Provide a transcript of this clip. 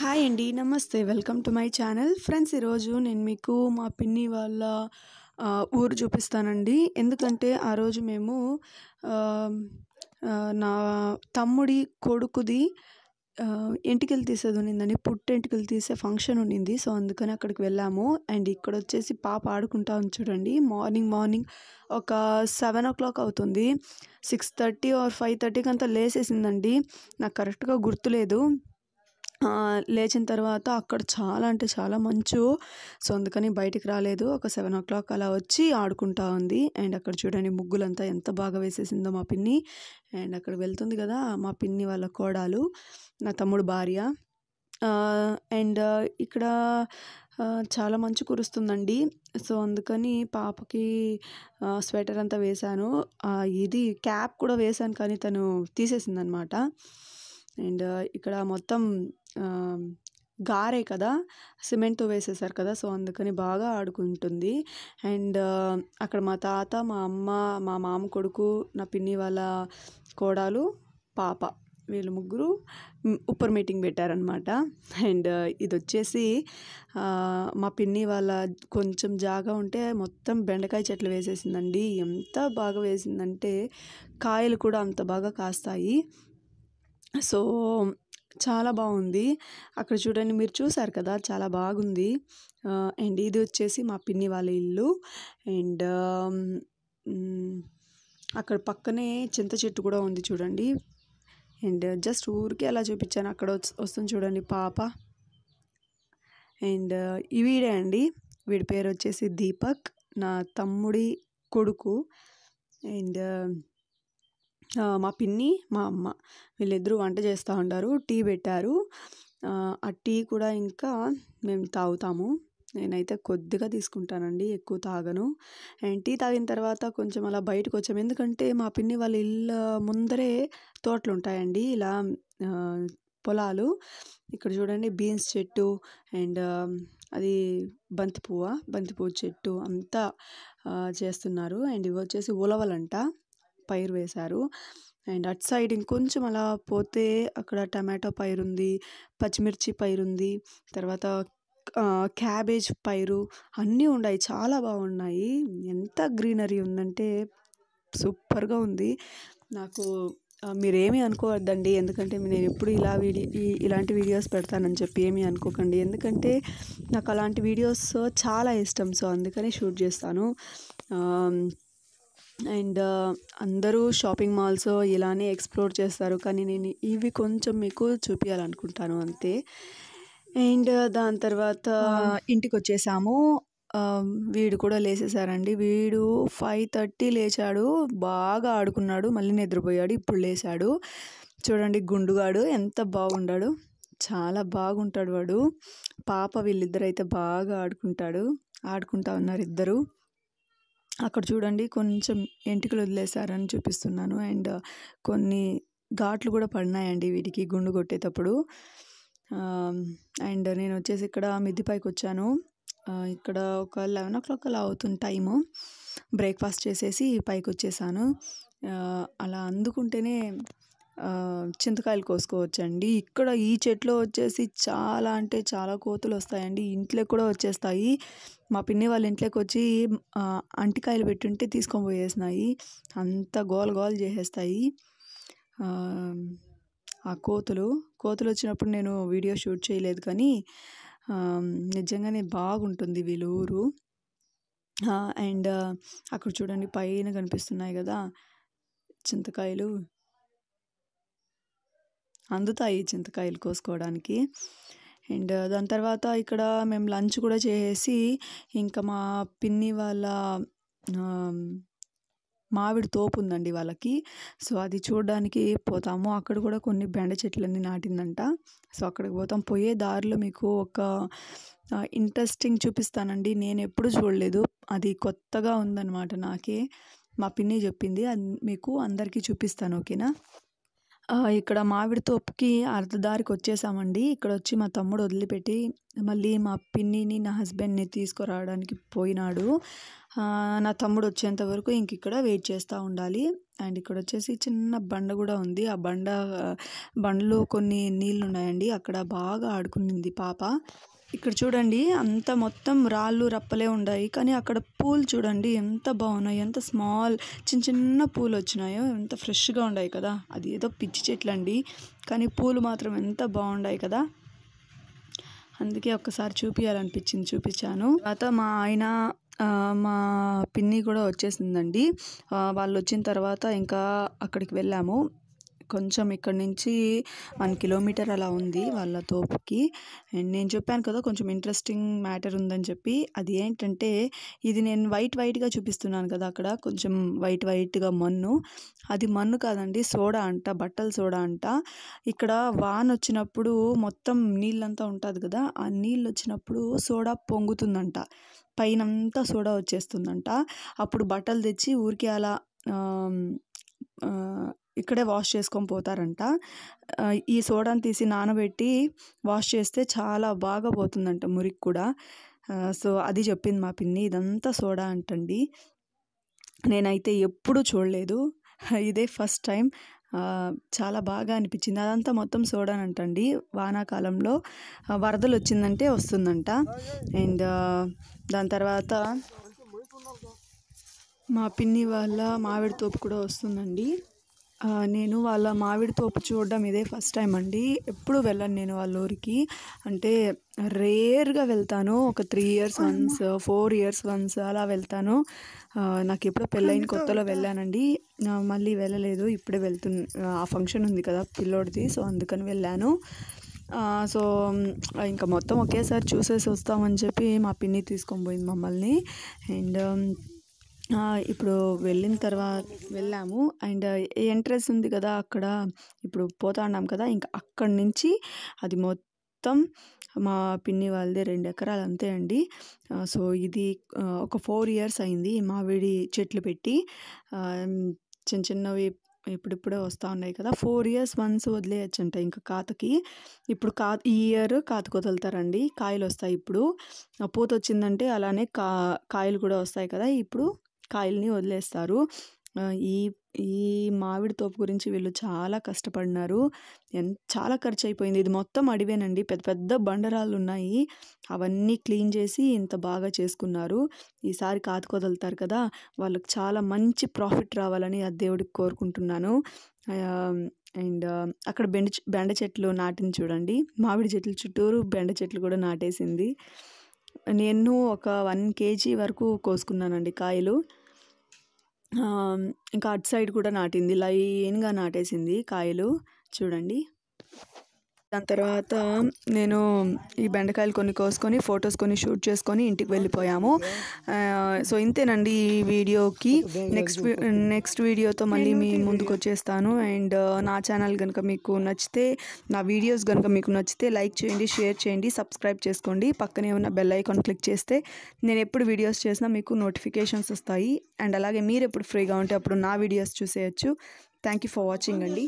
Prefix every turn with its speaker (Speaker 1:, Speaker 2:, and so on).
Speaker 1: Hi అండి. నమస్తే. Welcome to my channel. Friends, ఈరోజు నేను మీకు మా పిన్ని వాళ్ళ ఊరు చూపిస్తానండి. ఎందుకంటే ఆ రోజు మేము ఆహ్, నా తమ్ముడి కొడుకుది ఎంటికలు తీసేది ఉన్నిందండి. పుట్టెంటుకలు తీసే ఫంక్షన్ ఉన్నింది. సో, అందుకని అక్కడికి వెళ్ళాము. అండ్ ఇక్కడొచ్చేసి పాప ఆడుకుంటా ఉంది చూడండి. మార్నింగ్ ఒక 7:00 అవుతుంది. 6:30 ఆర్ 5:30కి అంతా లేసేసిందండి. నాకు కరెక్ట్‌గా గుర్తులేదు. లేచిన తర్వాత అక్కడ చాలా అంటే చాలా మంచు. సో, అందుకని బయటికి రాలేదు. ఒక 7:00 అలా వచ్చి ఆడుకుంటా ఉంది. అండ్ అక్కడ చూడండి ముగ్గులంతా ఎంత బాగా వేసేసిందో మా పిన్ని. అండ్ అక్కడ వెళ్తుంది కదా మా పిన్ని వాళ్ళ కోడలు, నా తమ్ముడు భార్య. అండ్ ఇక్కడ చాలా మంచు కురుస్తుందండి. సో, అందుకని పాపకి స్వెటర్ అంతా వేశాను. ఇది క్యాప్ కూడా వేశాను, కానీ తను తీసేసిందనమాట. అండ్ ఇక్కడ మొత్తం గారే కదా, సిమెంట్‌తో వేసేసారు కదా. సో, అందుకని బాగా ఆడుకుంటుంది. అండ్ అక్కడ మా తాత, మా అమ్మ, మా మామ కొడుకు, నా పిన్ని వాళ్ళ కోడలు, పాప, వీళ్ళు ముగ్గురు ఉప్పర్ మీటింగ్ పెట్టారనమాట. అండ్ ఇదొచ్చేసి మా పిన్ని వాళ్ళ కొంచెం జాగా ఉంటే మొత్తం బెండకాయ చెట్లు వేసేసిందండి. ఎంత బాగా వేసిందంటే కాయలు కూడా అంత బాగా కాస్తాయి. సో, చాలా బాగుంది. అక్కడ చూడండి, మీరు చూసారు కదా, చాలా బాగుంది. అండ్ ఇది వచ్చేసి మా పిన్ని వాళ్ళ ఇల్లు. అండ్ అక్కడ పక్కనే చింత చెట్టు కూడా ఉంది చూడండి. అండ్ జస్ట్ ఊరికే అలా చూపించాను. అక్కడ వస్తుంది చూడండి పాప. అండ్ వీడే అండి, వీడి పేరు వచ్చేసి దీపక్, నా తమ్ముడి కొడుకు. అండ్ మా పిన్ని, మా అమ్మ, వీళ్ళిద్దరూ వంట చేస్తూ ఉంటారు. టీ పెట్టారు. ఆ టీ కూడా ఇంకా మేము తాగుతాము. నేనైతే కొద్దిగా తీసుకుంటానండి, ఎక్కువ తాగను. అండ్ టీ తాగిన తర్వాత కొంచెం అలా బయటకు వచ్చాము. ఎందుకంటే మా పిన్ని వాళ్ళ ఇల్లు ముందరే తోటలు ఉంటాయండి, ఇలా పొలాలు. ఇక్కడ చూడండి బీన్స్ చెట్టు, అండ్ అది బంతిపువ్వు చెట్టు అంతా చేస్తున్నారు. అండ్ ఇవి వచ్చేసి ఉలవలంట, పైరు వేశారు. అండ్ అటు సైడ్ ఇంకొంచెం అలా పోతే అక్కడ టమాటో పైరుంది, పచ్చిమిర్చి పైరుంది, తర్వాత క్యాబేజ్ పైరు అన్నీ ఉన్నాయి. చాలా బాగున్నాయి. ఎంత గ్రీనరీ ఉందంటే సూపర్గా ఉంది. నాకు మీరేమీ అనుకోవద్దండి, ఎందుకంటే నేను ఎప్పుడు ఇలాంటి వీడియోస్ పెడతానని చెప్పి ఏమీ అనుకోకండి. ఎందుకంటే నాకు అలాంటి వీడియోస్ చాలా ఇష్టం. సో, అందుకని షూట్ చేస్తాను. అండ్ అందరూ షాపింగ్ మాల్స్ ఇలానే ఎక్స్ప్లోర్ చేస్తారు, కానీ నేను ఇవి కొంచెం మీకు చూపించాలనుకుంటాను అంతే. అండ్ దాని తర్వాత ఇంటికి వచ్చేసాము. వీడు కూడా లేసేసారండి. వీడు 5:30 లేచాడు, బాగా ఆడుకున్నాడు, మళ్ళీ నిద్రపోయాడు, ఇప్పుడు లేచాడు. చూడండి గుండుగాడు ఎంత బాగుండాడు, చాలా బాగుంటాడు వాడు. పాప, వీళ్ళిద్దరైతే బాగా ఆడుకుంటా ఉన్నారు ఇద్దరు. అక్కడ చూడండి కొంచెం ఎంటికలు వదిలేశారని చూపిస్తున్నాను. అండ్ కొన్ని ఘాట్లు కూడా పడినాయండి వీటికి గుండు కొట్టేటప్పుడు. అండ్ నేను వచ్చేసి ఇక్కడ మిద్ది పైకి వచ్చాను. ఇక్కడ ఒక 11:00 అలా అవుతుంది టైము. బ్రేక్ఫాస్ట్ చేసేసి పైకి వచ్చేసాను. అలా అందుకుంటేనే చింతకాయలు కోసుకోవచ్చండి. ఇక్కడ ఈ చెట్లో వచ్చేసి చాలా అంటే చాలా కోతులు వస్తాయండి. ఇంట్లోకి కూడా వచ్చేస్తాయి. మా పిన్ని వాళ్ళ ఇంట్లోకి వచ్చి అంటికాయలు పెట్టుంటే తీసుకొని పోయేసినాయి. అంత గోల చేసేస్తాయి ఆ కోతులు. వచ్చినప్పుడు నేను వీడియో షూట్ చేయలేదు, కానీ నిజంగానే బాగుంటుంది వీళ్ళ ఊరు. అండ్ అక్కడ చూడండి పైన కనిపిస్తున్నాయి కదా చింతకాయలు, అందుతాయి చింతకాయలు కోసుకోవడానికి. అండ్ దాని తర్వాత ఇక్కడ మేము లంచ్ కూడా చేసి ఇంకా మా పిన్ని వాళ్ళ మామిడి తోపు ఉందండి వాళ్ళకి. సో, అది చూడడానికి పోతాము. అక్కడ కూడా కొన్ని బెండ చెట్లన్నీ నాటిందంట. సో, అక్కడికి పోతాం. పోయే దారిలో మీకు ఒక ఇంట్రెస్టింగ్ చూపిస్తానండి. నేను ఎప్పుడు చూడలేదు, అది కొత్తగా ఉందన్నమాట నాకే. మా పిన్ని చెప్పింది, అది మీకు అందరికీ చూపిస్తాను, ఓకేనా. ఇక్కడ మామిడి తోపుకి అర్ధదారికి వచ్చేసామండి. ఇక్కడొచ్చి మా తమ్ముడు వదిలిపెట్టి మళ్ళీ మా పిన్నిని, నా హస్బెండ్‌ని తీసుకురావడానికి పోయినాడు. నా తమ్ముడు వచ్చేంత వరకు ఇక్కడ వెయిట్ చేస్తూ ఉండాలి. అండ్ ఇక్కడొచ్చేసి చిన్న బండ కూడా ఉంది. ఆ బండలో కొన్ని నీళ్లున్నాయండి. అక్కడ బాగా ఆడుకునింది పాప. ఇక్కడ చూడండి అంతా మొత్తం రాళ్ళు రప్పలే ఉన్నాయి. కానీ అక్కడ పూలు చూడండి ఎంత బాగున్నాయి. ఎంత స్మాల్ చిన్న పూలు వచ్చినాయో ఎంత ఫ్రెష్గా ఉన్నాయి కదా. అది ఏదో పిచ్చి చెట్లండి కానీ పూలు మాత్రం ఎంత బాగున్నాయి కదా. అందుకే ఒక్కసారి చూపించాలనిపించింది, చూపించాను. తర్వాత మా ఆయన మా పిన్ని కూడా వచ్చేసిందండి. వాళ్ళు వచ్చిన తర్వాత ఇంకా అక్కడికి వెళ్ళాము. కొంచెం ఇక్కడ నుంచి 1 కిలోమీటర్ అలా ఉంది వాళ్ళ తోపుకి. అండ్ నేను చెప్పాను కదా కొంచెం ఇంట్రెస్టింగ్ మ్యాటర్ ఉందని చెప్పి. అది ఏంటంటే ఇది నేను వైట్గా చూపిస్తున్నాను కదా, అక్కడ కొంచెం వైట్గా మన్ను. అది మన్ను కాదండి, సోడా అంట, బట్టల సోడా అంట. ఇక్కడ వాన వచ్చినప్పుడు మొత్తం నీళ్ళంతా ఉంటుంది కదా, ఆ నీళ్ళు వచ్చినప్పుడు సోడా పొంగుతుందంట, పైనంతా సోడా వచ్చేస్తుందంట. అప్పుడు బట్టలు తెచ్చి ఊరికే అలా ఇక్కడే వాష్ చేసుకొని పోతారంట. ఈ సోడాని తీసి నానబెట్టి వాష్ చేస్తే చాలా బాగా పోతుందంట మురికి కూడా. సో అది చెప్పింది మా పిన్ని. ఇదంతా సోడా అంటండి. నేనైతే ఎప్పుడూ చూడలేదు, ఇదే ఫస్ట్ టైం. చాలా బాగా అనిపించింది. అదంతా మొత్తం సోడానంటండి. వానాకాలంలో వరదలు వచ్చిందంటే వస్తుందంట. అండ్ దాని తర్వాత మా పిన్ని వాళ్ళ మామిడి తోపు కూడా వస్తుందండి. నేను వాళ్ళ మామిడి తోపు చూడడం ఇదే ఫస్ట్ టైం అండి. ఎప్పుడు వెళ్ళను నేను వాళ్ళ ఊరికి. అంటే రేర్గా వెళ్తాను. ఒక 3 years once, 4 years once అలా వెళ్తాను. నాకు ఎప్పుడో పెళ్ళైన కొత్తలో వెళ్ళానండి, మళ్ళీ వెళ్ళలేదు. ఇప్పుడే ఆ ఫంక్షన్ ఉంది కదా పిల్లోడిది, సో అందుకని వెళ్ళాను. సో ఇంకా మొత్తం ఒకేసారి చూసేసి వస్తామని చెప్పి మా పిన్ని తీసుకొని పోయింది మమ్మల్ని. అండ్ ఇప్పుడు వెళ్ళిన తర్వాత వెళ్ళాము. అండ్ ఎంట్రన్స్ ఉంది కదా అక్కడ, ఇప్పుడు పోతా ఉన్నాం కదా, ఇంకా అక్కడి నుంచి అది మొత్తం మా పిన్ని వాళ్ళదే 2 ఎకరాలు అంతే అండి. సో ఇది ఒక 4 years అయింది మామిడి చెట్లు పెట్టి. చిన్నవి ఇప్పుడిప్పుడే వస్తూ ఉన్నాయి కదా. 4 years once వదిలేయచ్చంట ఇంకా కాతకి. ఇప్పుడు ఈ ఇయర్ కాతకు వదులుతారండి, కాయలు వస్తాయి. ఇప్పుడు పూత వచ్చిందంటే అలానే కాయలు కూడా వస్తాయి కదా, ఇప్పుడు కాయల్ని వదిలేస్తారు. ఈ మామిడి తోపు గురించి వీళ్ళు చాలా కష్టపడినారు. చాలా ఖర్చు అయిపోయింది. ఇది మొత్తం అడివేనండి, పెద్ద పెద్ద బండరాళ్ళు ఉన్నాయి. అవన్నీ క్లీన్ చేసి ఇంత బాగా చేసుకున్నారు. ఈసారి కాతకు వదులుతారు కదా, వాళ్ళకి చాలా మంచి ప్రాఫిట్ రావాలని ఆ దేవుడికి కోరుకుంటున్నాను. అండ్ అక్కడ బెండ చెట్లు నాటింది చూడండి, మామిడి చెట్లు చుట్టూరు బెండ చెట్లు కూడా నాటేసింది. నేను ఒక 1 kg వరకు కోసుకున్నానండి కాయలు. ఇంకా అటు సైడ్ కూడా నాటింది, లైన్గా నాటేసింది కాయలు చూడండి. దాని తర్వాత నేను ఈ బెండకాయలు కొన్ని కోసుకొని ఫొటోస్ కొన్ని షూట్ చేసుకొని ఇంటికి వెళ్ళిపోయాము. సో ఇంతేనండి ఈ వీడియోకి. నెక్స్ట్ వీడియోతో మళ్ళీ మీ ముందుకు వచ్చేస్తాను. అండ్ నా ఛానల్ కనుక మీకు నచ్చితే, నా వీడియోస్ కనుక మీకు నచ్చితే లైక్ చేయండి, షేర్ చేయండి, సబ్స్క్రైబ్ చేసుకోండి. పక్కనే ఉన్న బెల్ ఐకాన్ క్లిక్ చేస్తే నేను ఎప్పుడు వీడియోస్ చేసినా మీకు నోటిఫికేషన్స్ వస్తాయి. అండ్ అలాగే మీరు ఎప్పుడు ఫ్రీగా ఉంటే అప్పుడు నా వీడియోస్ చూసేయచ్చు. థ్యాంక్ యూ ఫర్ వాచింగ్ అండి.